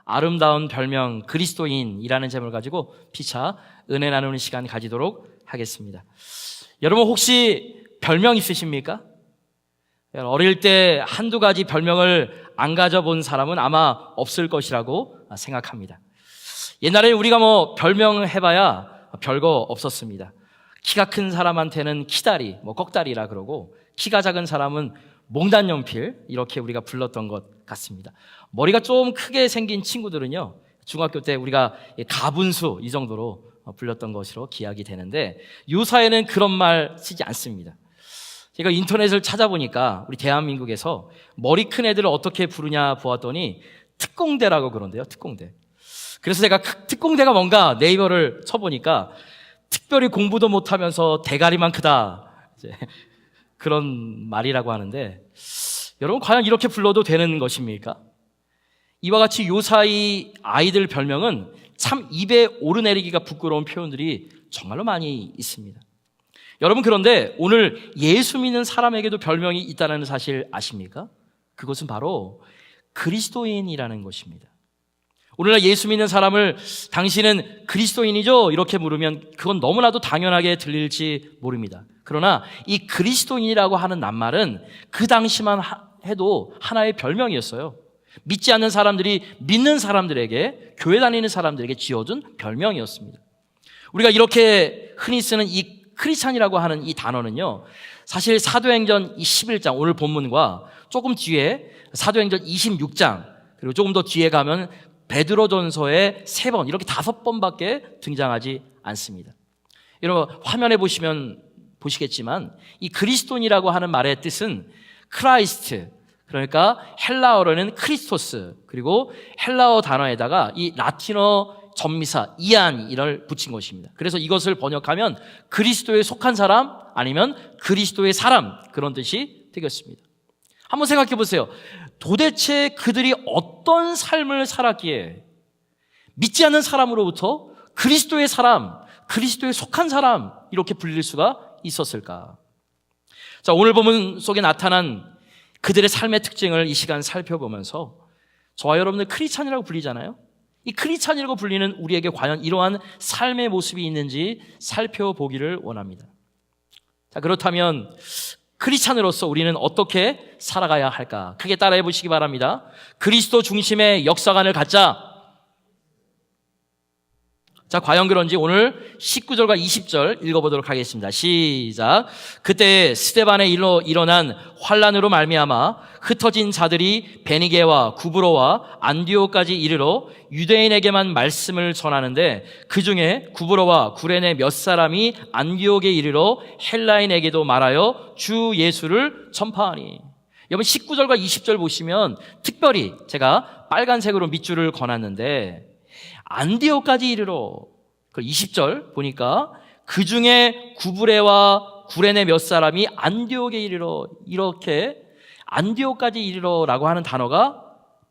아름다운 별명 그리스도인이라는 제목을 가지고 피차 은혜 나누는 시간 가지도록 하겠습니다. 여러분 혹시 별명 있으십니까? 어릴 때 한두 가지 별명을 안 가져본 사람은 아마 없을 것이라고 생각합니다. 옛날에 우리가 별명 해봐야 별거 없었습니다. 키가 큰 사람한테는 키다리, 꺽다리라 그러고, 키가 작은 사람은 몽단연필, 이렇게 우리가 불렀던 것 같습니다. 머리가 좀 크게 생긴 친구들은요, 중학교 때 우리가 가분수 이 정도로 불렸던 것으로 기억이 되는데, 요사에는 그런 말 쓰지 않습니다. 제가 인터넷을 찾아보니까 우리 대한민국에서 머리 큰 애들을 어떻게 부르냐 보았더니 특공대라고 그런데요, 특공대. 그래서 제가 특공대가 뭔가 네이버를 쳐보니까 특별히 공부도 못하면서 대가리만 크다, 그런 말이라고 하는데, 여러분 과연 이렇게 불러도 되는 것입니까? 이와 같이 요사이 아이들 별명은 참 입에 오르내리기가 부끄러운 표현들이 정말로 많이 있습니다. 여러분, 그런데 오늘 예수 믿는 사람에게도 별명이 있다는 사실 아십니까? 그것은 바로 그리스도인이라는 것입니다. 오늘날 예수 믿는 사람을 당신은 그리스도인이죠? 이렇게 물으면 그건 너무나도 당연하게 들릴지 모릅니다. 그러나 이 그리스도인이라고 하는 낱말은 그 당시만 해도 하나의 별명이었어요. 믿지 않는 사람들이 믿는 사람들에게, 교회 다니는 사람들에게 지어준 별명이었습니다. 우리가 이렇게 흔히 쓰는 이 크리스찬이라고 하는 이 단어는요, 사실 사도행전 11장 오늘 본문과 조금 뒤에 사도행전 26장, 그리고 조금 더 뒤에 가면 베드로전서에 3번, 이렇게 5번밖에 등장하지 않습니다. 여러분 화면에 보시겠지만 이 그리스도인이라고 하는 말의 뜻은 크라이스트, 그러니까 헬라어로는 크리스토스, 그리고 헬라어 단어에다가 이 라틴어 전미사 이안이를 붙인 것입니다. 그래서 이것을 번역하면 그리스도에 속한 사람, 아니면 그리스도의 사람, 그런 뜻이 되겠습니다. 한번 생각해 보세요. 도대체 그들이 어떤 삶을 살았기에 믿지 않는 사람으로부터 그리스도의 사람, 그리스도에 속한 사람, 이렇게 불릴 수가 있었을까? 자, 오늘 본문 속에 나타난 그들의 삶의 특징을 이 시간 살펴보면서 저와 여러분들 크리스찬이라고 불리잖아요. 이 크리스찬이라고 불리는 우리에게 과연 이러한 삶의 모습이 있는지 살펴보기를 원합니다. 자, 그렇다면 크리스찬으로서 우리는 어떻게 살아가야 할까? 크게 따라해 보시기 바랍니다. 그리스도 중심의 역사관을 갖자. 자, 과연 그런지 오늘 19절과 20절 읽어보도록 하겠습니다. 시작. 그때 스데반에 일어난 환란으로 말미암아 흩어진 자들이 베니게와 구브로와 안디오까지 이르러 유대인에게만 말씀을 전하는데, 그 중에 구브로와 구레네 몇 사람이 안디옥에 이르러 헬라인에게도 말하여 주 예수를 전파하니. 여러분 19절과 20절 보시면 특별히 제가 빨간색으로 밑줄을 그어놨는데, 안디옥까지 이르러, 20절 보니까 그 중에 구브레와 구레네 몇 사람이 안디옥에 이르러, 이렇게 안디옥까지 이르러라고 하는 단어가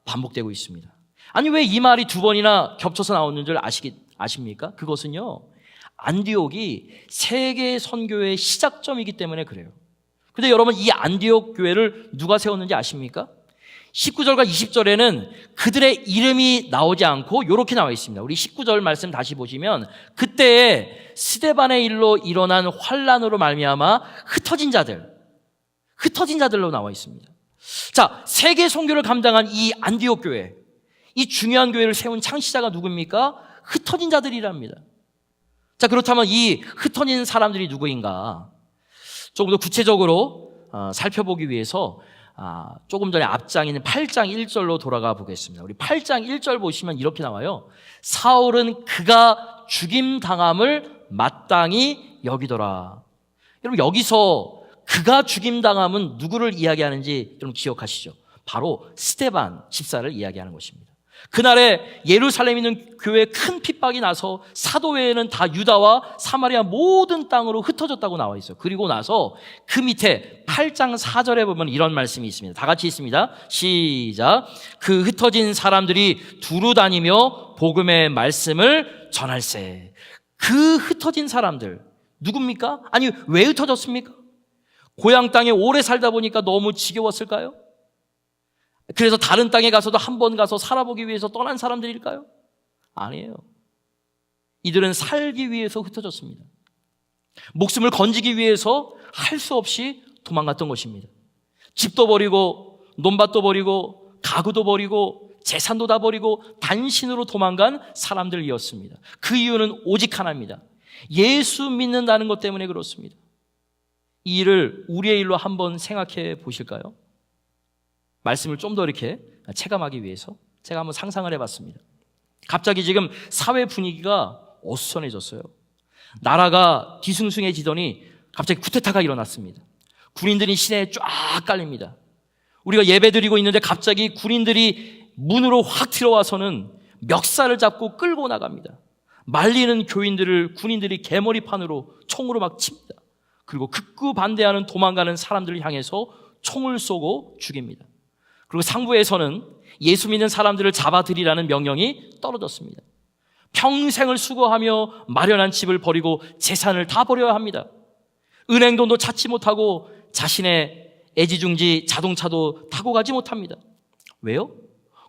반복되고 있습니다. 아니 왜 이 말이 두 번이나 겹쳐서 나오는 줄 아십니까? 그것은요, 안디옥이 세계 선교의 시작점이기 때문에 그래요. 근데 여러분, 이 안디옥 교회를 누가 세웠는지 아십니까? 19절과 20절에는 그들의 이름이 나오지 않고 이렇게 나와 있습니다. 우리 19절 말씀 다시 보시면, 그때에 스데반의 일로 일어난 환란으로 말미암아 흩어진 자들로 나와 있습니다. 자, 세계 선교를 감당한 이 안디옥 교회, 이 중요한 교회를 세운 창시자가 누구입니까? 흩어진 자들이랍니다. 자, 그렇다면 이 흩어진 사람들이 누구인가? 조금 더 구체적으로 살펴보기 위해서 조금 전에 앞장인 8장 1절로 돌아가 보겠습니다. 우리 8장 1절 보시면 이렇게 나와요. 사울은 그가 죽임당함을 마땅히 여기더라. 여러분, 여기서 그가 죽임당함은 누구를 이야기하는지 좀 기억하시죠? 바로 스데반 집사를 이야기하는 것입니다. 그날에 예루살렘에 있는 교회에 큰 핍박이 나서 사도회에는 다 유다와 사마리아 모든 땅으로 흩어졌다고 나와 있어요. 그리고 나서 그 밑에 8장 4절에 보면 이런 말씀이 있습니다. 다 같이 있습니다. 시작. 그 흩어진 사람들이 두루 다니며 복음의 말씀을 전할세. 그 흩어진 사람들 누굽니까? 아니 왜 흩어졌습니까? 고향 땅에 오래 살다 보니까 너무 지겨웠을까요? 그래서 다른 땅에 가서도 한 번 가서 살아보기 위해서 떠난 사람들일까요? 아니에요. 이들은 살기 위해서 흩어졌습니다. 목숨을 건지기 위해서 할 수 없이 도망갔던 것입니다. 집도 버리고 논밭도 버리고 가구도 버리고 재산도 다 버리고 단신으로 도망간 사람들이었습니다. 그 이유는 오직 하나입니다. 예수 믿는다는 것 때문에 그렇습니다. 이 일을 우리의 일로 한번 생각해 보실까요? 말씀을 좀 더 이렇게 체감하기 위해서 제가 한번 상상을 해봤습니다. 갑자기 지금 사회 분위기가 어수선해졌어요. 나라가 뒤숭숭해지더니 갑자기 쿠데타가 일어났습니다. 군인들이 시내에 쫙 깔립니다. 우리가 예배드리고 있는데 갑자기 군인들이 문으로 확 들어와서는 멱살을 잡고 끌고 나갑니다. 말리는 교인들을 군인들이 개머리판으로 총으로 막 칩니다. 그리고 극구 반대하는 도망가는 사람들을 향해서 총을 쏘고 죽입니다. 그리고 상부에서는 예수 믿는 사람들을 잡아들이라는 명령이 떨어졌습니다. 평생을 수고하며 마련한 집을 버리고 재산을 다 버려야 합니다. 은행돈도 찾지 못하고 자신의 애지중지 자동차도 타고 가지 못합니다. 왜요?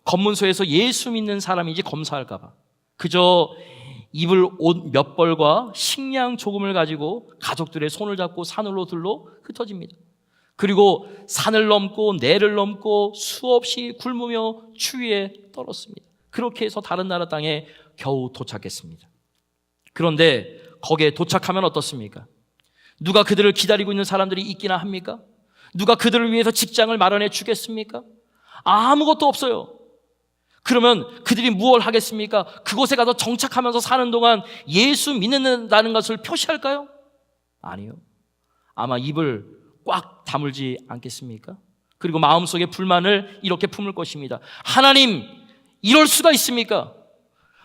검문소에서 예수 믿는 사람인지 검사할까 봐. 그저 입을 옷 몇 벌과 식량 조금을 가지고 가족들의 손을 잡고 산으로 들로 흩어집니다. 그리고 산을 넘고 내를 넘고 수없이 굶으며 추위에 떨었습니다. 그렇게 해서 다른 나라 땅에 겨우 도착했습니다. 그런데 거기에 도착하면 어떻습니까? 누가 그들을 기다리고 있는 사람들이 있기나 합니까? 누가 그들을 위해서 직장을 마련해 주겠습니까? 아무것도 없어요. 그러면 그들이 무엇을 하겠습니까? 그곳에 가서 정착하면서 사는 동안 예수 믿는다는 것을 표시할까요? 아니요. 아마 입을 꽉 다물지 않겠습니까? 그리고 마음속에 불만을 이렇게 품을 것입니다. 하나님, 이럴 수가 있습니까?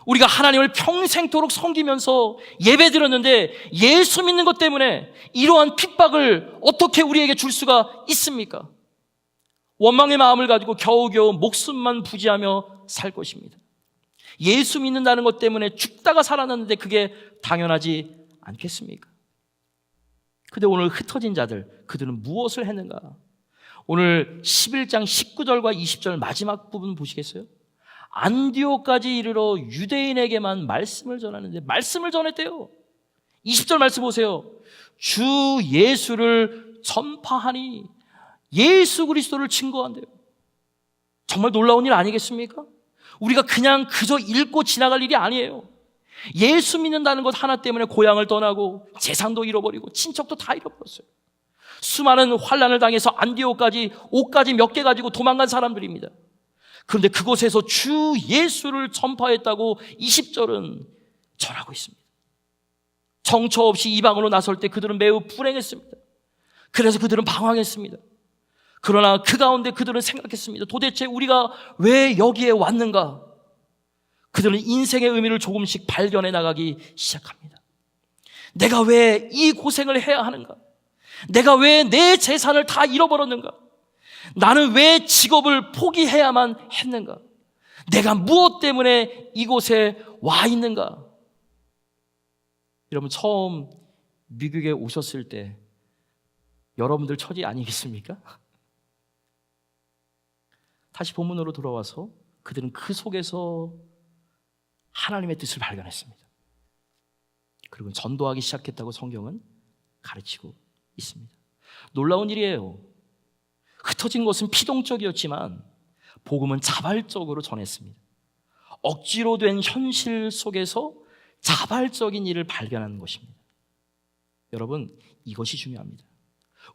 우리가 하나님을 평생토록 섬기면서 예배드렸는데 예수 믿는 것 때문에 이러한 핍박을 어떻게 우리에게 줄 수가 있습니까? 원망의 마음을 가지고 겨우겨우 목숨만 부지하며 살 것입니다. 예수 믿는다는 것 때문에 죽다가 살아났는데 그게 당연하지 않겠습니까? 근데 오늘 흩어진 자들, 그들은 무엇을 했는가? 오늘 11장 19절과 20절 마지막 부분 보시겠어요? 안디옥까지 이르러 유대인에게만 말씀을 전하는데 말씀을 전했대요. 20절 말씀 보세요. 주 예수를 전파하니 예수 그리스도를 증거한대요. 정말 놀라운 일 아니겠습니까? 우리가 그냥 그저 읽고 지나갈 일이 아니에요. 예수 믿는다는 것 하나 때문에 고향을 떠나고 재산도 잃어버리고 친척도 다 잃어버렸어요. 수많은 환난을 당해서 안디옥까지 옷까지 몇 개 가지고 도망간 사람들입니다. 그런데 그곳에서 주 예수를 전파했다고 20절은 전하고 있습니다. 정처 없이 이방으로 나설 때 그들은 매우 불행했습니다. 그래서 그들은 방황했습니다. 그러나 그 가운데 그들은 생각했습니다. 도대체 우리가 왜 여기에 왔는가? 그들은 인생의 의미를 조금씩 발견해 나가기 시작합니다. 내가 왜 이 고생을 해야 하는가? 내가 왜 내 재산을 다 잃어버렸는가? 나는 왜 직업을 포기해야만 했는가? 내가 무엇 때문에 이곳에 와 있는가? 여러분, 처음 미국에 오셨을 때 여러분들 처지 아니겠습니까? 다시 본문으로 돌아와서 그들은 그 속에서 하나님의 뜻을 발견했습니다. 그리고 전도하기 시작했다고 성경은 가르치고 있습니다. 놀라운 일이에요. 흩어진 것은 피동적이었지만 복음은 자발적으로 전했습니다. 억지로 된 현실 속에서 자발적인 일을 발견하는 것입니다. 여러분, 이것이 중요합니다.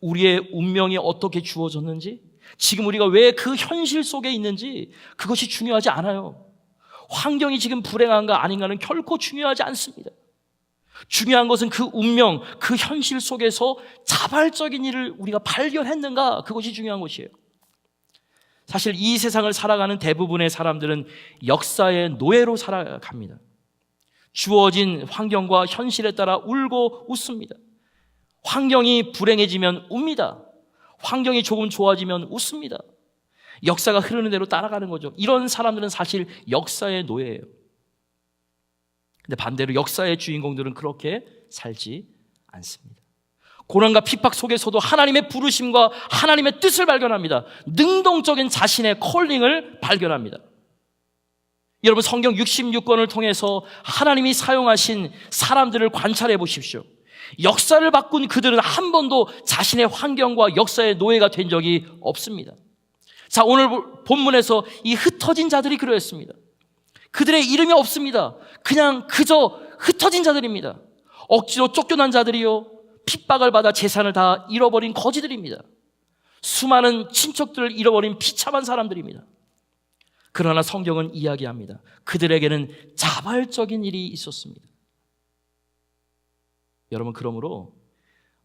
우리의 운명이 어떻게 주어졌는지, 지금 우리가 왜 그 현실 속에 있는지 그것이 중요하지 않아요. 환경이 지금 불행한가 아닌가는 결코 중요하지 않습니다. 중요한 것은 그 운명, 그 현실 속에서 자발적인 일을 우리가 발견했는가, 그것이 중요한 것이에요. 사실 이 세상을 살아가는 대부분의 사람들은 역사의 노예로 살아갑니다. 주어진 환경과 현실에 따라 울고 웃습니다. 환경이 불행해지면 웁니다. 환경이 조금 좋아지면 웃습니다. 역사가 흐르는 대로 따라가는 거죠. 이런 사람들은 사실 역사의 노예예요. 근데 반대로 역사의 주인공들은 그렇게 살지 않습니다. 고난과 핍박 속에서도 하나님의 부르심과 하나님의 뜻을 발견합니다. 능동적인 자신의 콜링을 발견합니다. 여러분, 성경 66권을 통해서 하나님이 사용하신 사람들을 관찰해 보십시오. 역사를 바꾼 그들은 한 번도 자신의 환경과 역사의 노예가 된 적이 없습니다. 자, 오늘 본문에서 이 흩어진 자들이 그러했습니다. 그들의 이름이 없습니다. 그냥 그저 흩어진 자들입니다. 억지로 쫓겨난 자들이요, 핍박을 받아 재산을 다 잃어버린 거지들입니다. 수많은 친척들을 잃어버린 비참한 사람들입니다. 그러나 성경은 이야기합니다. 그들에게는 자발적인 일이 있었습니다. 여러분, 그러므로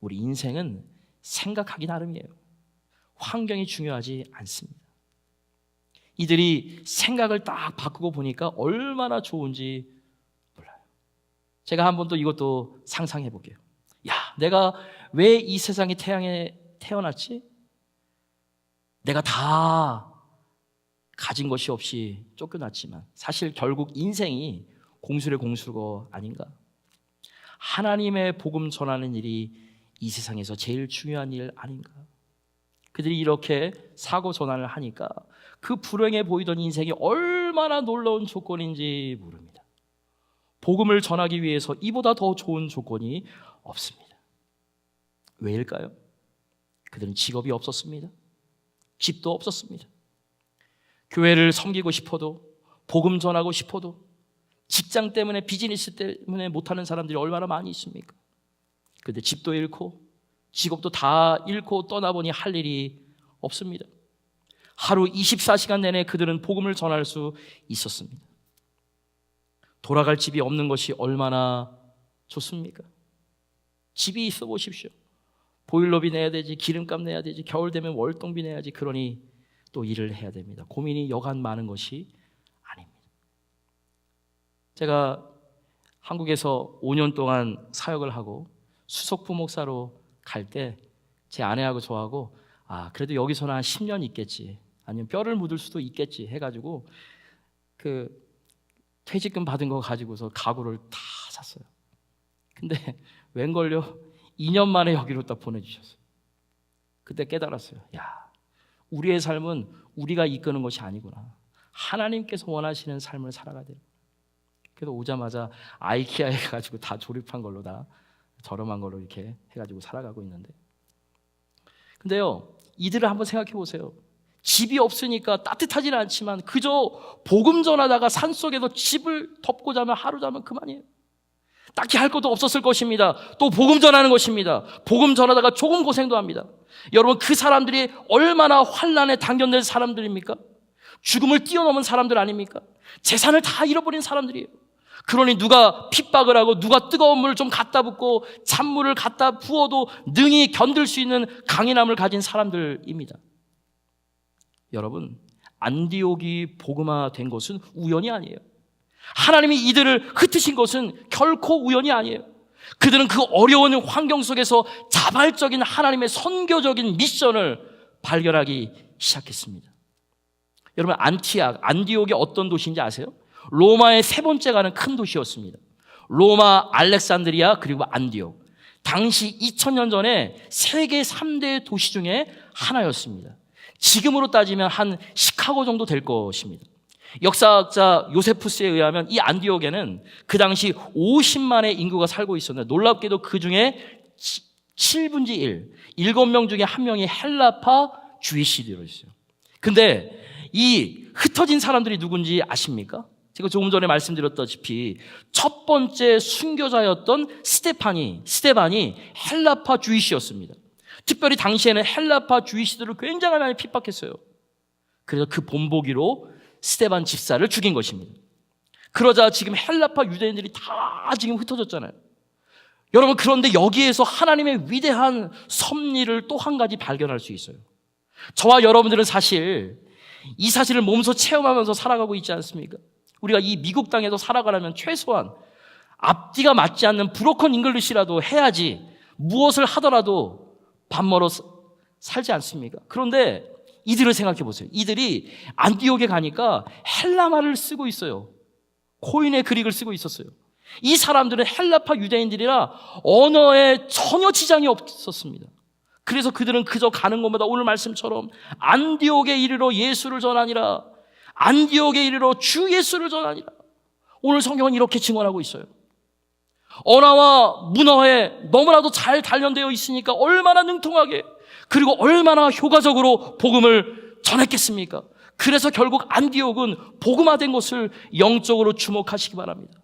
우리 인생은 생각하기 나름이에요. 환경이 중요하지 않습니다. 이들이 생각을 딱 바꾸고 보니까 얼마나 좋은지 몰라요. 제가 한번 또 이것도 상상해 볼게요. 야, 내가 왜 이 세상의 태양에 태어났지? 내가 다 가진 것이 없이 쫓겨났지만 사실 결국 인생이 공수의 공수거 아닌가? 하나님의 복음 전하는 일이 이 세상에서 제일 중요한 일 아닌가? 그들이 이렇게 사고 전환을 하니까 그 불행해 보이던 인생이 얼마나 놀라운 조건인지 모릅니다. 복음을 전하기 위해서 이보다 더 좋은 조건이 없습니다. 왜일까요? 그들은 직업이 없었습니다. 집도 없었습니다. 교회를 섬기고 싶어도, 복음 전하고 싶어도 직장 때문에, 비즈니스 때문에 못하는 사람들이 얼마나 많이 있습니까? 그런데 집도 잃고 직업도 다 잃고 떠나보니 할 일이 없습니다. 하루 24시간 내내 그들은 복음을 전할 수 있었습니다. 돌아갈 집이 없는 것이 얼마나 좋습니까? 집이 있어 보십시오. 보일러비 내야 되지, 기름값 내야 되지, 겨울 되면 월동비 내야지. 그러니 또 일을 해야 됩니다. 고민이 여간 많은 것이 아닙니다. 제가 한국에서 5년 동안 사역을 하고 수석부 목사로 갈 때 제 아내하고 저하고 그래도 여기서는 한 10년 있겠지, 아니면 뼈를 묻을 수도 있겠지 해가지고 그 퇴직금 받은 거 가지고서 가구를 다 샀어요. 근데 웬걸요, 2년 만에 여기로 딱 보내주셨어요. 그때 깨달았어요. 야, 우리의 삶은 우리가 이끄는 것이 아니구나. 하나님께서 원하시는 삶을 살아가야 돼요. 그래서 오자마자 아이키아에 가지고 다 조립한 걸로, 다 저렴한 걸로 이렇게 해가지고 살아가고 있는데, 근데요, 이들을 한번 생각해 보세요. 집이 없으니까 따뜻하지는 않지만 그저 복음 전하다가 산속에서 집을 덮고 자면, 하루 자면 그만이에요. 딱히 할 것도 없었을 것입니다. 또 복음 전하는 것입니다. 복음 전하다가 조금 고생도 합니다. 여러분, 그 사람들이 얼마나 환난에 당견된 사람들입니까? 죽음을 뛰어넘은 사람들 아닙니까? 재산을 다 잃어버린 사람들이에요. 그러니 누가 핍박을 하고 누가 뜨거운 물을 좀 갖다 붓고 찬물을 갖다 부어도 능히 견딜 수 있는 강인함을 가진 사람들입니다. 여러분, 안디옥이 복음화된 것은 우연이 아니에요. 하나님이 이들을 흩으신 것은 결코 우연이 아니에요. 그들은 그 어려운 환경 속에서 자발적인 하나님의 선교적인 미션을 발견하기 시작했습니다. 여러분, 안디옥이 어떤 도시인지 아세요? 로마의 세 번째 가는 큰 도시였습니다. 로마, 알렉산드리아, 그리고 안디옥. 당시 2000년 전에 세계 3대 도시 중에 하나였습니다. 지금으로 따지면 한 시카고 정도 될 것입니다. 역사학자 요세푸스에 의하면 이 안디옥에는 그 당시 50만의 인구가 살고 있었는데, 놀랍게도 그 중에 7분의 1, 7명 중에 1명이 헬라파 주이시들이 있어요. 근데 이 흩어진 사람들이 누군지 아십니까? 제가 조금 전에 말씀드렸다시피 첫 번째 순교자였던 스테반이 헬라파 주이시였습니다. 특별히 당시에는 헬라파 주이시들을 굉장히 많이 핍박했어요. 그래서 그 본보기로 스테반 집사를 죽인 것입니다. 그러자 지금 헬라파 유대인들이 다 지금 흩어졌잖아요. 여러분, 그런데 여기에서 하나님의 위대한 섭리를 또 한 가지 발견할 수 있어요. 저와 여러분들은 사실 이 사실을 몸소 체험하면서 살아가고 있지 않습니까? 우리가 이 미국 땅에서 살아가려면 최소한 앞뒤가 맞지 않는 브로컨 잉글리시라도 해야지 무엇을 하더라도 밥 멀어 살지 않습니까? 그런데 이들을 생각해 보세요. 이들이 안디옥에 가니까 헬라말을 쓰고 있어요. 코인의 그릭을 쓰고 있었어요. 이 사람들은 헬라파 유대인들이라 언어에 전혀 지장이 없었습니다. 그래서 그들은 그저 가는 곳마다 오늘 말씀처럼 안디옥에 이르러 예수를 전하니라, 안디옥에 이르러 주 예수를 전하니라. 오늘 성경은 이렇게 증언하고 있어요. 언어와 문화에 너무나도 잘 단련되어 있으니까 얼마나 능통하게 그리고 얼마나 효과적으로 복음을 전했겠습니까? 그래서 결국 안디옥은 복음화된 것을 영적으로 주목하시기 바랍니다.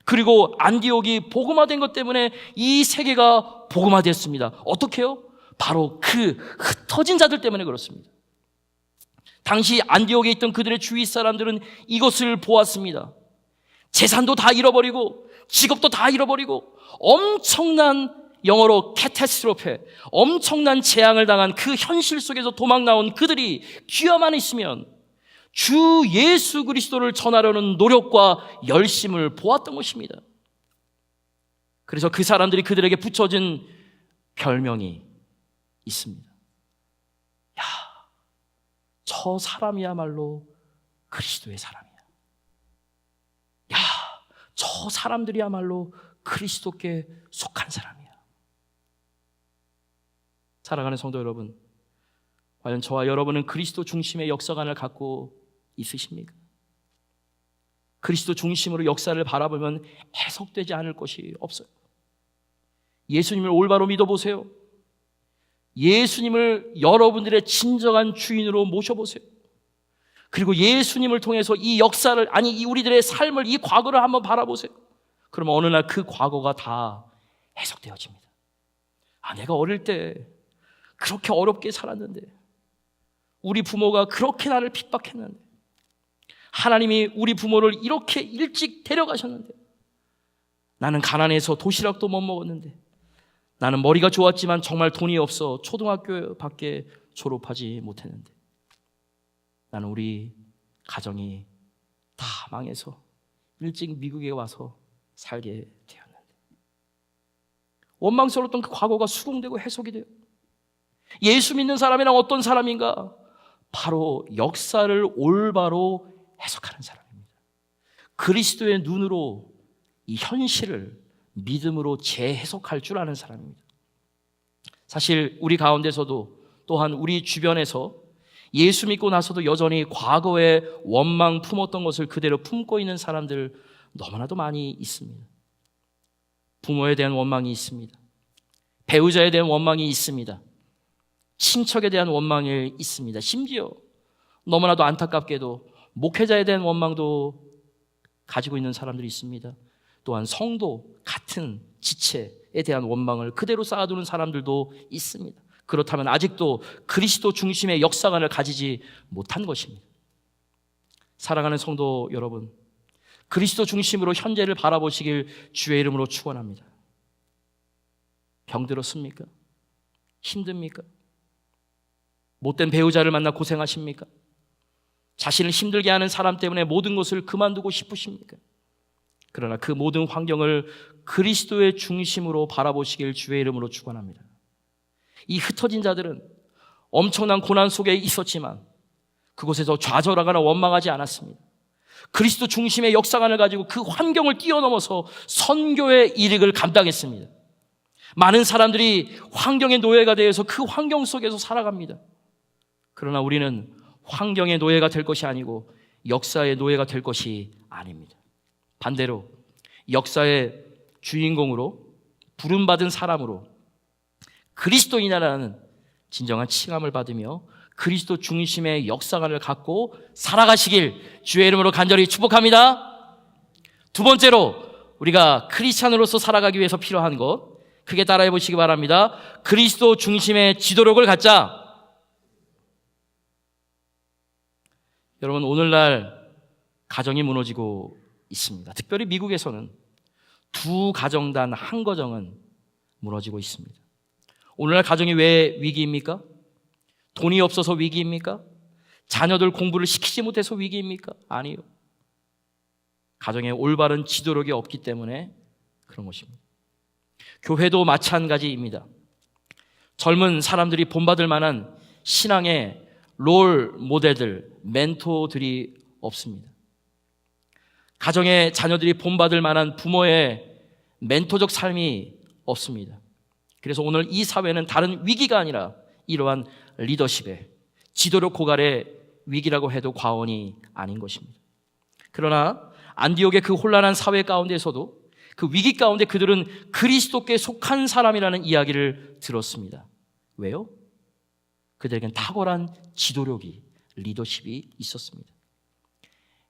그리고 안디옥이 복음화된 것 때문에 이 세계가 복음화됐습니다. 어떻게요? 바로 그 흩어진 자들 때문에 그렇습니다. 당시 안디옥에 있던 그들의 주위 사람들은 이것을 보았습니다. 재산도 다 잃어버리고 직업도 다 잃어버리고 엄청난, 영어로 카타스트로페, 엄청난 재앙을 당한 그 현실 속에서 도망 나온 그들이 귀화만 있으면 주 예수 그리스도를 전하려는 노력과 열심을 보았던 것입니다. 그래서 그 사람들이 그들에게 붙여진 별명이 있습니다. 야, 저 사람이야말로 그리스도의 사람이야. 야, 저 사람들이야말로 그리스도께 속한 사람이야. 사랑하는 성도 여러분, 과연 저와 여러분은 그리스도 중심의 역사관을 갖고 있으십니까? 그리스도 중심으로 역사를 바라보면 해석되지 않을 것이 없어요. 예수님을 올바로 믿어보세요. 예수님을 여러분들의 진정한 주인으로 모셔보세요. 그리고 예수님을 통해서 이 역사를, 이 우리들의 삶을, 이 과거를 한번 바라보세요. 그러면 어느 날 그 과거가 다 해석되어집니다. 내가 어릴 때 그렇게 어렵게 살았는데, 우리 부모가 그렇게 나를 핍박했는데, 하나님이 우리 부모를 이렇게 일찍 데려가셨는데, 나는 가난해서 도시락도 못 먹었는데, 나는 머리가 좋았지만 정말 돈이 없어 초등학교밖에 졸업하지 못했는데, 나는 우리 가정이 다 망해서 일찍 미국에 와서 살게 되었는데, 원망스러웠던 그 과거가 수긍되고 해석이 돼요. 예수 믿는 사람이란 어떤 사람인가? 바로 역사를 올바로 해석하는 사람입니다. 그리스도의 눈으로 이 현실을 믿음으로 재해석할 줄 아는 사람입니다. 사실 우리 가운데서도, 또한 우리 주변에서 예수 믿고 나서도 여전히 과거에 원망 품었던 것을 그대로 품고 있는 사람들 너무나도 많이 있습니다. 부모에 대한 원망이 있습니다. 배우자에 대한 원망이 있습니다. 친척에 대한 원망이 있습니다. 심지어 너무나도 안타깝게도 목회자에 대한 원망도 가지고 있는 사람들이 있습니다. 또한 성도 같은 지체에 대한 원망을 그대로 쌓아두는 사람들도 있습니다. 그렇다면 아직도 그리스도 중심의 역사관을 가지지 못한 것입니다. 사랑하는 성도 여러분, 그리스도 중심으로 현재를 바라보시길 주의 이름으로 축원합니다. 병들었습니까? 힘듭니까? 못된 배우자를 만나 고생하십니까? 자신을 힘들게 하는 사람 때문에 모든 것을 그만두고 싶으십니까? 그러나 그 모든 환경을 그리스도의 중심으로 바라보시길 주의 이름으로 축원합니다. 이 흩어진 자들은 엄청난 고난 속에 있었지만 그곳에서 좌절하거나 원망하지 않았습니다. 그리스도 중심의 역사관을 가지고 그 환경을 뛰어넘어서 선교의 일익을 감당했습니다. 많은 사람들이 환경의 노예가 되어서 그 환경 속에서 살아갑니다. 그러나 우리는 환경의 노예가 될 것이 아니고 역사의 노예가 될 것이 아닙니다. 반대로 역사의 주인공으로 부름받은 사람으로 그리스도인이라는 진정한 칭함을 받으며 그리스도 중심의 역사관을 갖고 살아가시길 주의 이름으로 간절히 축복합니다. 두 번째로 우리가 크리스찬으로서 살아가기 위해서 필요한 것, 크게 따라해 보시기 바랍니다. 그리스도 중심의 지도력을 갖자. 여러분, 오늘날 가정이 무너지고 있습니다. 특별히 미국에서는 두 가정단 한 가정은 무너지고 있습니다. 오늘날 가정이 왜 위기입니까? 돈이 없어서 위기입니까? 자녀들 공부를 시키지 못해서 위기입니까? 아니요. 가정에 올바른 지도력이 없기 때문에 그런 것입니다. 교회도 마찬가지입니다. 젊은 사람들이 본받을 만한 신앙의 롤 모델들, 멘토들이 없습니다. 가정의 자녀들이 본받을 만한 부모의 멘토적 삶이 없습니다. 그래서 오늘 이 사회는 다른 위기가 아니라 이러한 리더십의 지도력 고갈의 위기라고 해도 과언이 아닌 것입니다. 그러나 안디옥의 그 혼란한 사회 가운데서도 그 위기 가운데 그들은 그리스도께 속한 사람이라는 이야기를 들었습니다. 왜요? 그들에겐 탁월한 지도력이, 리더십이 있었습니다.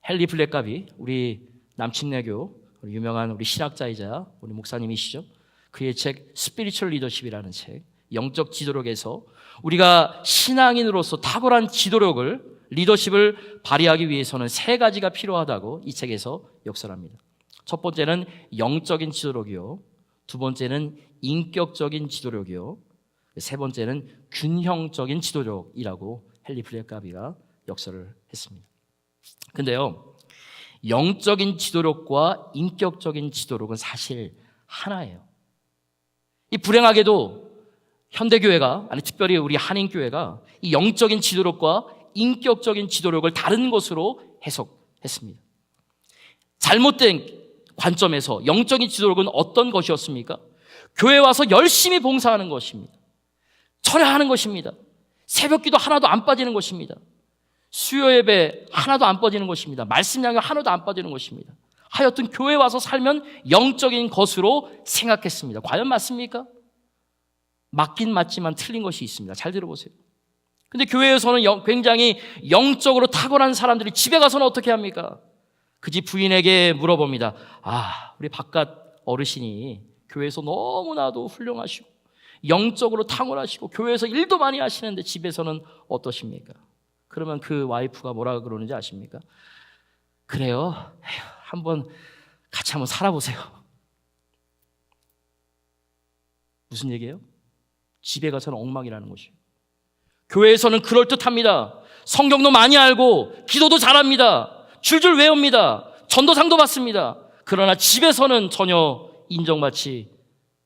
헨리 블랙갑이 우리 남침내교 유명한 우리 신학자이자 우리 목사님이시죠. 그의 책 스피리추얼 리더십이라는 책, 영적 지도력에서 우리가 신앙인으로서 탁월한 지도력을, 리더십을 발휘하기 위해서는 세 가지가 필요하다고 이 책에서 역설합니다. 첫 번째는 영적인 지도력이요, 두 번째는 인격적인 지도력이요, 세 번째는 균형적인 지도력이라고 헨리 블랙가비가 역설을 했습니다. 근데요, 영적인 지도력과 인격적인 지도력은 사실 하나예요. 이 불행하게도 현대교회가, 아니 특별히 우리 한인교회가 이 영적인 지도력과 인격적인 지도력을 다른 것으로 해석했습니다. 잘못된 관점에서 영적인 지도력은 어떤 것이었습니까? 교회 와서 열심히 봉사하는 것입니다. 철야하는 것입니다. 새벽기도 하나도 안 빠지는 것입니다. 수요 예배 하나도 안 빠지는 것입니다. 말씀 양육 하나도 안 빠지는 것입니다. 하여튼 교회 와서 살면 영적인 것으로 생각했습니다. 과연 맞습니까? 맞긴 맞지만 틀린 것이 있습니다. 잘 들어보세요. 근데 교회에서는 굉장히 영적으로 탁월한 사람들이 집에 가서는 어떻게 합니까? 그 집 부인에게 물어봅니다. 우리 바깥 어르신이 교회에서 너무나도 훌륭하시고 영적으로 탁월하시고 교회에서 일도 많이 하시는데 집에서는 어떠십니까? 그러면 그 와이프가 뭐라 그러는지 아십니까? 그래요? 에휴, 한번 같이 한번 살아보세요. 무슨 얘기예요? 집에 가서는 엉망이라는 것이에요. 교회에서는 그럴듯합니다. 성경도 많이 알고 기도도 잘합니다. 줄줄 외웁니다. 전도상도 받습니다. 그러나 집에서는 전혀 인정받지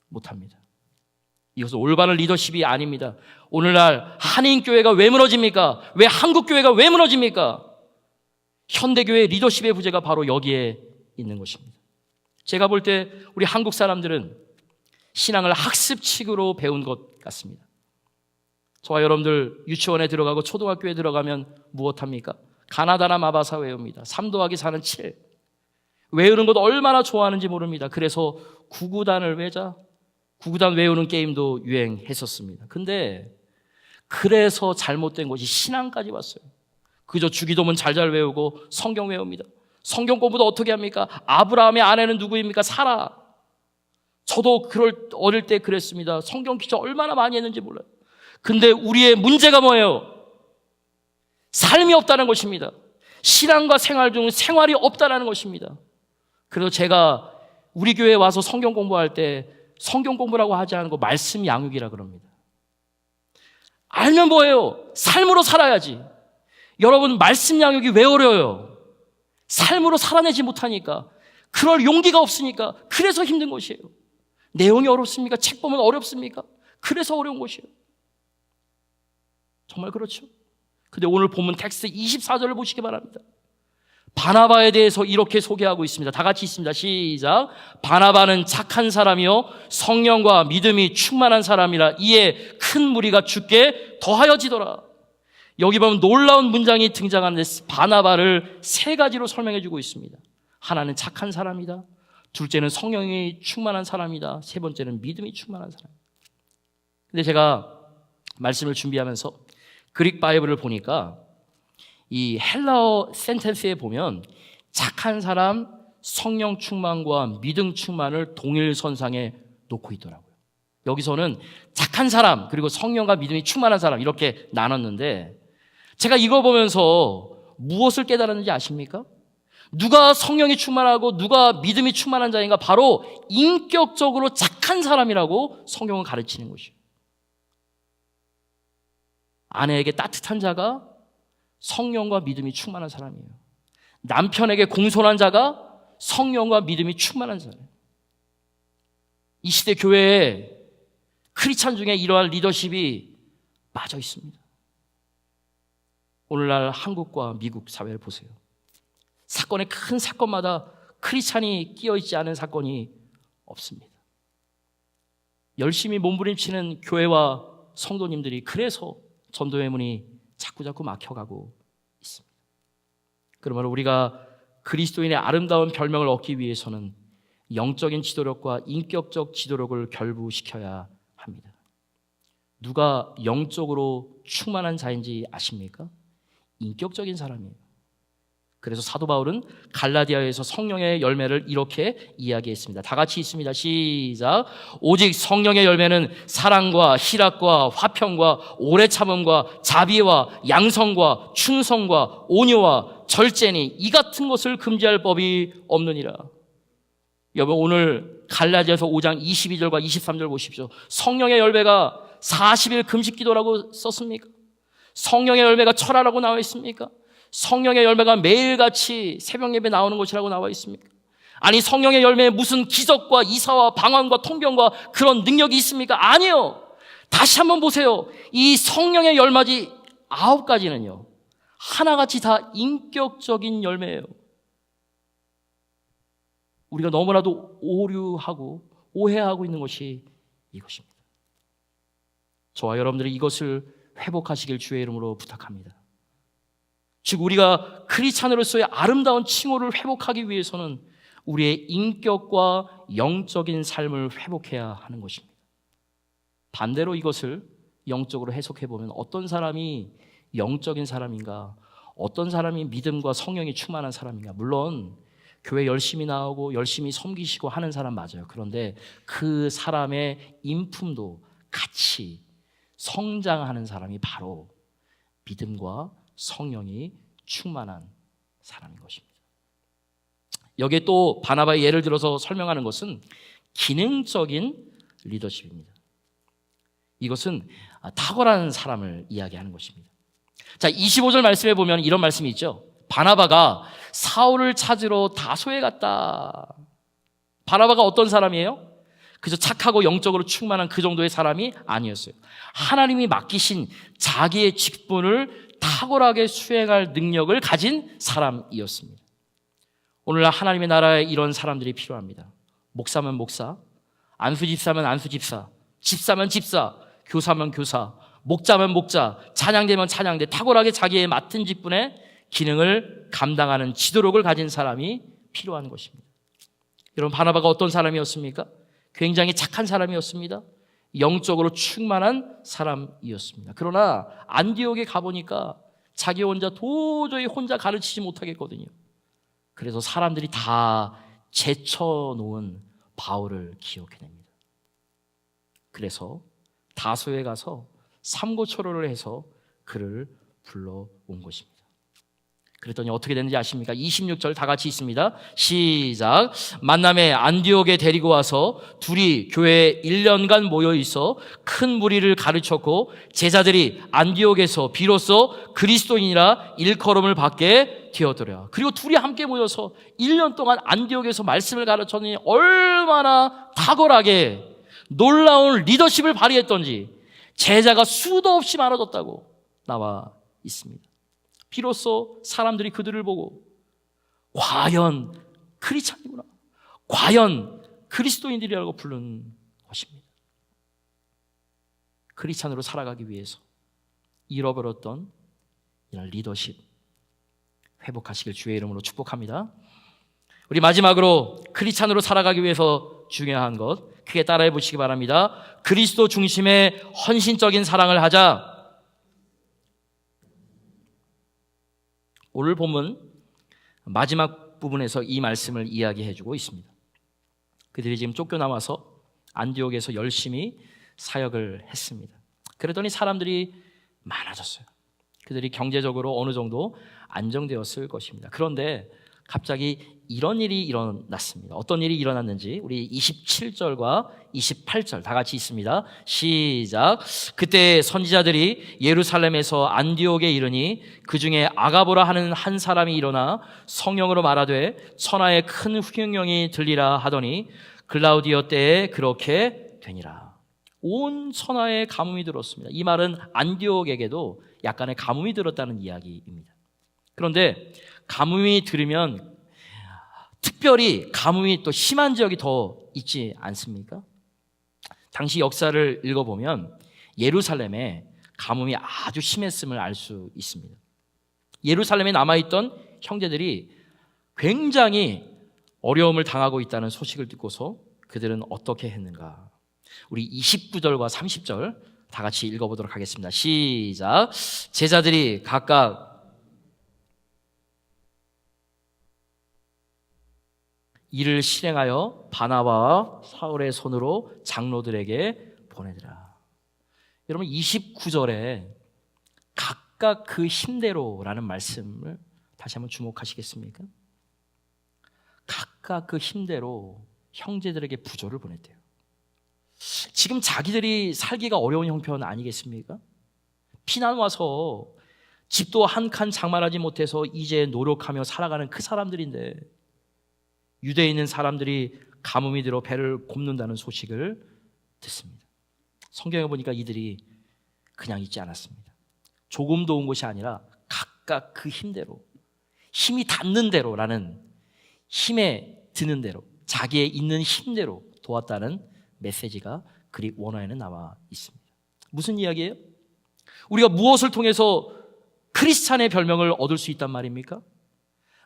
못합니다. 이것은 올바른 리더십이 아닙니다. 오늘날 한인교회가 왜 무너집니까? 왜 한국교회가 왜 무너집니까? 현대교회의 리더십의 부재가 바로 여기에 있는 것입니다. 제가 볼 때 우리 한국 사람들은 신앙을 학습식으로 배운 것 같습니다. 저와 여러분들 유치원에 들어가고 초등학교에 들어가면 무엇합니까? 가나다나 마바사 외웁니다. 3 더하기 4는 7. 외우는 것 얼마나 좋아하는지 모릅니다. 그래서 구구단을 외자, 구구단 외우는 게임도 유행했었습니다. 근데 그래서 잘못된 것이 신앙까지 왔어요. 그저 주기도문 잘잘 외우고 성경 외웁니다. 성경 공부도 어떻게 합니까? 아브라함의 아내는 누구입니까? 사라. 저도 어릴 때 그랬습니다. 성경 기초 얼마나 많이 했는지 몰라요. 근데 우리의 문제가 뭐예요? 삶이 없다는 것입니다. 신앙과 생활 중 생활이 없다는 것입니다. 그래서 제가 우리 교회에 와서 성경 공부할 때 성경 공부라고 하지 않고 말씀 양육이라 그럽니다. 알면 뭐예요? 삶으로 살아야지. 여러분, 말씀 양육이 왜 어려워요? 삶으로 살아내지 못하니까, 그럴 용기가 없으니까, 그래서 힘든 것이에요. 내용이 어렵습니까? 책 보면 어렵습니까? 그래서 어려운 것이에요. 정말 그렇죠. 근데 오늘 본문 텍스트 24절을 보시기 바랍니다. 바나바에 대해서 이렇게 소개하고 있습니다. 다 같이 있습니다. 시작. 바나바는 착한 사람이요 성령과 믿음이 충만한 사람이라 이에 큰 무리가 주께 더하여지더라. 여기 보면 놀라운 문장이 등장하는데 바나바를 3가지로 설명해 주고 있습니다. 하나는 착한 사람이다. 둘째는 성령이 충만한 사람이다. 세 번째는 믿음이 충만한 사람. 근데 제가 말씀을 준비하면서 그릭 바이블을 보니까 이 헬라어 센텐스에 보면 착한 사람, 성령 충만과 믿음 충만을 동일선상에 놓고 있더라고요. 여기서는 착한 사람 그리고 성령과 믿음이 충만한 사람 이렇게 나눴는데 제가 이거 보면서 무엇을 깨달았는지 아십니까? 누가 성령이 충만하고 누가 믿음이 충만한 자인가? 바로 인격적으로 착한 사람이라고 성경은 가르치는 것이에요. 아내에게 따뜻한 자가 성령과 믿음이 충만한 사람이에요. 남편에게 공손한 자가 성령과 믿음이 충만한 사람이에요. 이 시대 교회에 크리스찬 중에 이러한 리더십이 빠져 있습니다. 오늘날 한국과 미국 사회를 보세요. 큰 사건마다 크리스찬이 끼어있지 않은 사건이 없습니다. 열심히 몸부림치는 교회와 성도님들이 그래서 전도의 문이 자꾸자꾸 막혀가고 있습니다. 그러므로 우리가 그리스도인의 아름다운 별명을 얻기 위해서는 영적인 지도력과 인격적 지도력을 결부시켜야 합니다. 누가 영적으로 충만한 자인지 아십니까? 인격적인 사람이에요. 그래서 사도 바울은 갈라디아에서 성령의 열매를 이렇게 이야기했습니다. 다 같이 있습니다. 시작. 오직 성령의 열매는 사랑과 희락과 화평과 오래 참음과 자비와 양성과 충성과 온유와 절제니 이 같은 것을 금지할 법이 없느니라. 여러분, 오늘 갈라디아서 5장 22절과 23절 보십시오. 성령의 열매가 40일 금식 기도라고 썼습니까? 성령의 열매가 철화라고 나와 있습니까? 성령의 열매가 매일같이 새벽 예배 나오는 것이라고 나와 있습니까? 아니, 성령의 열매에 무슨 기적과 이사와 방언과 통변과 그런 능력이 있습니까? 아니요. 다시 한번 보세요. 이 성령의 열매지 9가지는요, 하나같이 다 인격적인 열매예요. 우리가 너무나도 오류하고 오해하고 있는 것이 이것입니다. 저와 여러분들이 이것을 회복하시길 주의 이름으로 부탁합니다. 즉, 우리가 크리스찬으로서의 아름다운 칭호를 회복하기 위해서는 우리의 인격과 영적인 삶을 회복해야 하는 것입니다. 반대로 이것을 영적으로 해석해보면 어떤 사람이 영적인 사람인가, 어떤 사람이 믿음과 성령이 충만한 사람인가. 물론 교회 열심히 나오고 열심히 섬기시고 하는 사람 맞아요. 그런데 그 사람의 인품도 같이 성장하는 사람이 바로 믿음과 성령이 충만한 사람인 것입니다. 여기에 또 바나바의 예를 들어서 설명하는 것은 기능적인 리더십입니다. 이것은 탁월한 사람을 이야기하는 것입니다. 자, 25절 말씀에 보면 이런 말씀이 있죠. 바나바가 사울을 찾으러 다소에 갔다. 바나바가 어떤 사람이에요? 그저 착하고 영적으로 충만한 그 정도의 사람이 아니었어요. 하나님이 맡기신 자기의 직분을 탁월하게 수행할 능력을 가진 사람이었습니다. 오늘날 하나님의 나라에 이런 사람들이 필요합니다. 목사면 목사, 안수집사면 안수집사, 집사면 집사, 교사면 교사, 목자면 목자, 찬양대면 찬양대, 탁월하게 자기의 맡은 직분의 기능을 감당하는 지도력을 가진 사람이 필요한 것입니다. 여러분, 바나바가 어떤 사람이었습니까? 굉장히 착한 사람이었습니다. 영적으로 충만한 사람이었습니다. 그러나 안디옥에 가보니까 자기 도저히 혼자 가르치지 못하겠거든요. 그래서 사람들이 다 제쳐놓은 바울을 기억해냅니다. 그래서 다소에 가서 삼고초려를 해서 그를 불러온 것입니다. 그랬더니 어떻게 됐는지 아십니까? 26절 다 같이 있습니다. 시작. 만남에 안디옥에 데리고 와서 둘이 교회에 1년간 모여 있어 큰 무리를 가르쳤고 제자들이 안디옥에서 비로소 그리스도인이라 일컬음을 받게 되었더라. 그리고 둘이 함께 모여서 1년 동안 안디옥에서 말씀을 가르쳤더니 얼마나 탁월하게 놀라운 리더십을 발휘했던지 제자가 수도 없이 많아졌다고 나와 있습니다. 비로소 사람들이 그들을 보고 과연 크리스찬이구나, 과연 그리스도인들이라고 부르는 것입니다. 크리스찬으로 살아가기 위해서 잃어버렸던 이런 리더십 회복하시길 주의 이름으로 축복합니다. 우리 마지막으로 크리스찬으로 살아가기 위해서 중요한 것 크게 따라해 보시기 바랍니다. 그리스도 중심의 헌신적인 사랑을 하자. 오늘 본문 마지막 부분에서 이 말씀을 이야기해주고 있습니다. 그들이 지금 쫓겨나와서 안디옥에서 열심히 사역을 했습니다. 그랬더니 사람들이 많아졌어요. 그들이 경제적으로 어느 정도 안정되었을 것입니다. 그런데 갑자기 이런 일이 일어났습니다. 어떤 일이 일어났는지 우리 27절과 28절 다 같이 있습니다. 시작. 그때 선지자들이 예루살렘에서 안디옥에 이르니 그 중에 아가보라 하는 한 사람이 일어나 성령으로 말하되 천하에 큰 흉령이 들리라 하더니 글라우디오 때에 그렇게 되니라. 온 천하에 가뭄이 들었습니다. 이 말은 안디옥에게도 약간의 가뭄이 들었다는 이야기입니다. 그런데 가뭄이 들으면 특별히 가뭄이 또 심한 지역이 더 있지 않습니까? 당시 역사를 읽어보면 예루살렘에 가뭄이 아주 심했음을 알 수 있습니다. 예루살렘에 남아있던 형제들이 굉장히 어려움을 당하고 있다는 소식을 듣고서 그들은 어떻게 했는가? 우리 29절과 30절 다 같이 읽어보도록 하겠습니다. 시작. 제자들이 각각 이를 실행하여 바나바와 사울의 손으로 장로들에게 보내더라. 여러분 29절에 각각 그 힘대로라는 말씀을 다시 한번 주목하시겠습니까? 각각 그 힘대로 형제들에게 부조를 보냈대요. 지금 자기들이 살기가 어려운 형편 아니겠습니까? 피난 와서 집도 한 칸 장만하지 못해서 이제 노력하며 살아가는 그 사람들인데 유대에 있는 사람들이 가뭄이 들어 배를 곱는다는 소식을 듣습니다. 성경에 보니까 이들이 그냥 있지 않았습니다. 조금 도운 것이 아니라 각각 그 힘대로, 힘이 닿는 대로라는, 힘에 드는 대로, 자기의 있는 힘대로 도왔다는 메시지가 그릭 원어에는 나와 있습니다. 무슨 이야기예요? 우리가 무엇을 통해서 크리스찬의 별명을 얻을 수 있단 말입니까?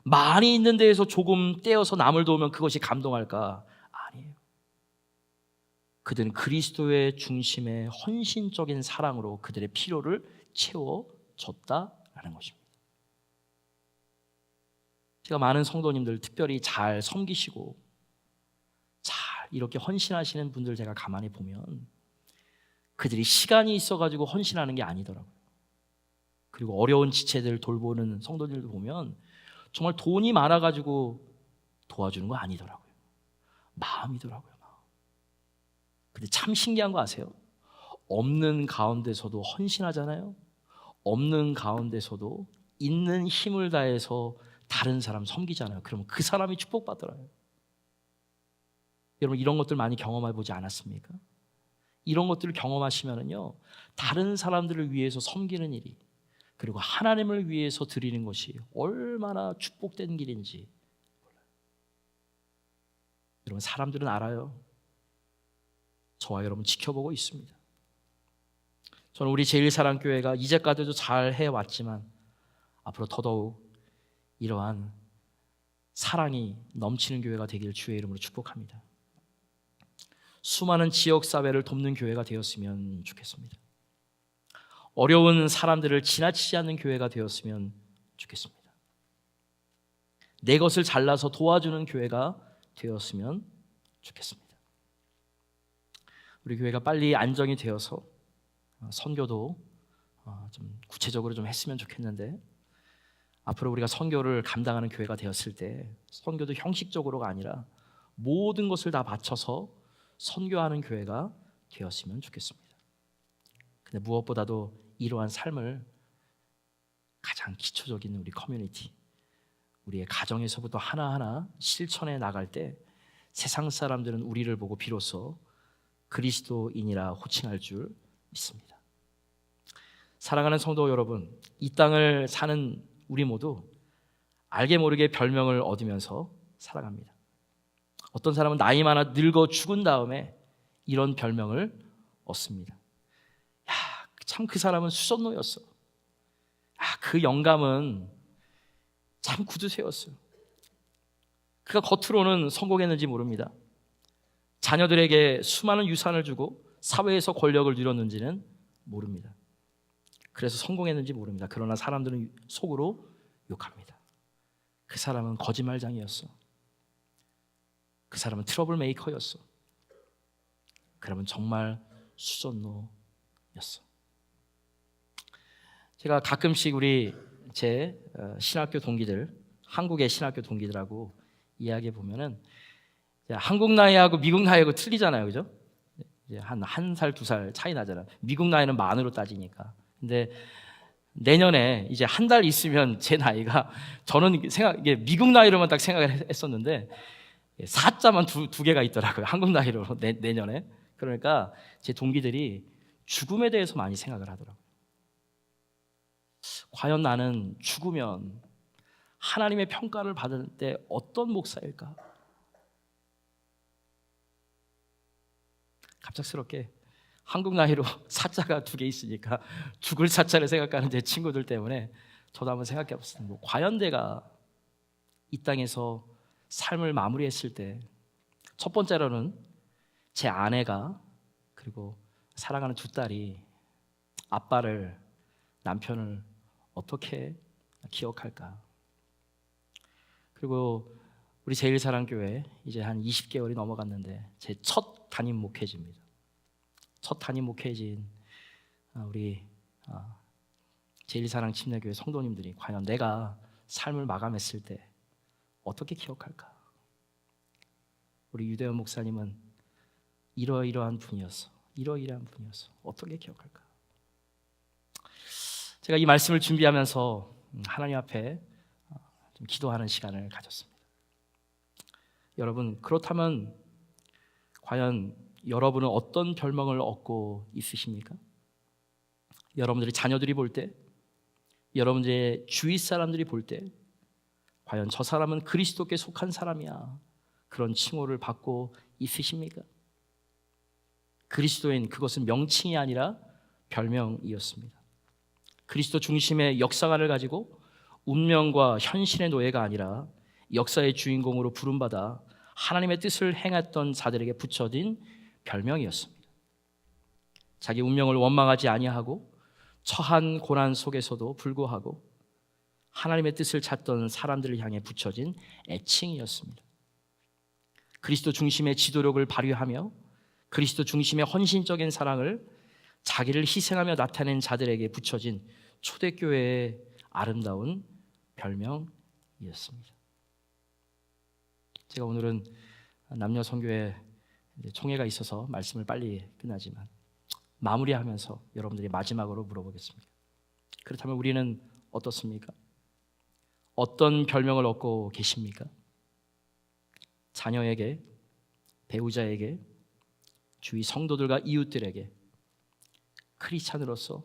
많이 있는 데에서 조금 떼어서 남을 도우면 그것이 감동할까? 아니에요. 그들은 그리스도의 중심에 헌신적인 사랑으로 그들의 필요를 채워줬다라는 것입니다. 제가 많은 성도님들 특별히 잘 섬기시고 잘 이렇게 헌신하시는 분들 제가 가만히 보면 그들이 시간이 있어가지고 헌신하는 게 아니더라고요. 그리고 어려운 지체들 돌보는 성도들도 보면 정말 돈이 많아가지고 도와주는 거 아니더라고요. 마음이더라고요. 마음. 근데 참 신기한 거 아세요? 없는 가운데서도 헌신하잖아요. 없는 가운데서도 있는 힘을 다해서 다른 사람 섬기잖아요. 그러면 그 사람이 축복받더라고요. 여러분 이런 것들 많이 경험해 보지 않았습니까? 이런 것들을 경험하시면은요, 다른 사람들을 위해서 섬기는 일이, 그리고 하나님을 위해서 드리는 것이 얼마나 축복된 길인지 몰라요. 여러분 사람들은 알아요. 저와 여러분 지켜보고 있습니다. 저는 우리 제일사랑교회가 이제까지도 잘 해왔지만 앞으로 더더욱 이러한 사랑이 넘치는 교회가 되길 주의 이름으로 축복합니다. 수많은 지역사회를 돕는 교회가 되었으면 좋겠습니다. 어려운 사람들을 지나치지 않는 교회가 되었으면 좋겠습니다. 내 것을 잘라서 도와주는 교회가 되었으면 좋겠습니다. 우리 교회가 빨리 안정이 되어서 선교도 좀 구체적으로 좀 했으면 좋겠는데, 앞으로 우리가 선교를 감당하는 교회가 되었을 때 선교도 형식적으로가 아니라 모든 것을 다 바쳐서 선교하는 교회가 되었으면 좋겠습니다. 근데 무엇보다도 이러한 삶을 가장 기초적인 우리 커뮤니티, 우리의 가정에서부터 하나하나 실천해 나갈 때 세상 사람들은 우리를 보고 비로소 그리스도인이라 호칭할 줄 믿습니다. 사랑하는 성도 여러분, 이 땅을 사는 우리 모두 알게 모르게 별명을 얻으면서 살아갑니다. 어떤 사람은 나이 많아 늙어 죽은 다음에 이런 별명을 얻습니다. 야, 참 그 사람은 수선노였어. 그 영감은 참 구두쇠였어요. 그가 겉으로는 성공했는지 모릅니다. 자녀들에게 수많은 유산을 주고 사회에서 권력을 누렸는지는 모릅니다. 그래서 성공했는지 모릅니다. 그러나 사람들은 속으로 욕합니다. 그 사람은 거짓말장이었어. 그 사람은 트러블 메이커였어. 그 사람은 정말 수선노였어. 제가 가끔씩 우리 제 신학교 동기들, 한국의 신학교 동기들하고 이야기해 보면은 한국 나이하고 미국 나이하고 틀리잖아요, 그죠? 한 살, 2살 차이 나잖아요. 미국 나이는 만으로 따지니까. 근데 내년에 이제 한 달 있으면 제 나이가, 저는 이게 미국 나이로만 딱 생각을 했었는데 4자만 두 개가 있더라고요. 한국 나이로 내년에. 그러니까 제 동기들이 죽음에 대해서 많이 생각을 하더라고요. 과연 나는 죽으면 하나님의 평가를 받을 때 어떤 목사일까? 갑작스럽게 한국 나이로 사자가 2개 있으니까 죽을 사자를 생각하는 제 친구들 때문에 저도 한번 생각해 봤습니다. 과연 내가 이 땅에서 삶을 마무리했을 때 첫 번째로는 제 아내가 그리고 사랑하는 2딸이 아빠를, 남편을 어떻게 기억할까? 그리고 우리 제일사랑교회 이제 한 20개월이 넘어갔는데 제 첫 담임 목회지입니다. 첫 담임 목회지인 우리 제일사랑 침례교회 성도님들이 과연 내가 삶을 마감했을 때 어떻게 기억할까? 우리 유대현 목사님은 이러이러한 분이었어. 이러이러한 분이었어. 어떻게 기억할까? 제가 이 말씀을 준비하면서 하나님 앞에 좀 기도하는 시간을 가졌습니다. 여러분, 그렇다면 과연 여러분은 어떤 별명을 얻고 있으십니까? 여러분들의 자녀들이 볼 때, 여러분들의 주위 사람들이 볼 때 과연 저 사람은 그리스도께 속한 사람이야, 그런 칭호를 받고 있으십니까? 그리스도인, 그것은 명칭이 아니라 별명이었습니다. 그리스도 중심의 역사관을 가지고 운명과 현실의 노예가 아니라 역사의 주인공으로 부름받아 하나님의 뜻을 행했던 자들에게 붙여진 별명이었습니다. 자기 운명을 원망하지 아니하고 처한 고난 속에서도 불구하고 하나님의 뜻을 찾던 사람들을 향해 붙여진 애칭이었습니다. 그리스도 중심의 지도력을 발휘하며 그리스도 중심의 헌신적인 사랑을 자기를 희생하며 나타낸 자들에게 붙여진 초대교회의 아름다운 별명이었습니다. 제가 오늘은 남녀 선교회 총회가 있어서 말씀을 빨리 끝나지만 마무리하면서 여러분들이 마지막으로 물어보겠습니다. 그렇다면 우리는 어떻습니까? 어떤 별명을 얻고 계십니까? 자녀에게, 배우자에게, 주위 성도들과 이웃들에게 크리스찬으로서,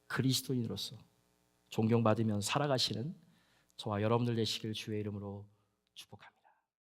그리스도인으로서 존경받으며 살아가시는 저와 여러분들 되시길 주의 이름으로 축복합니다.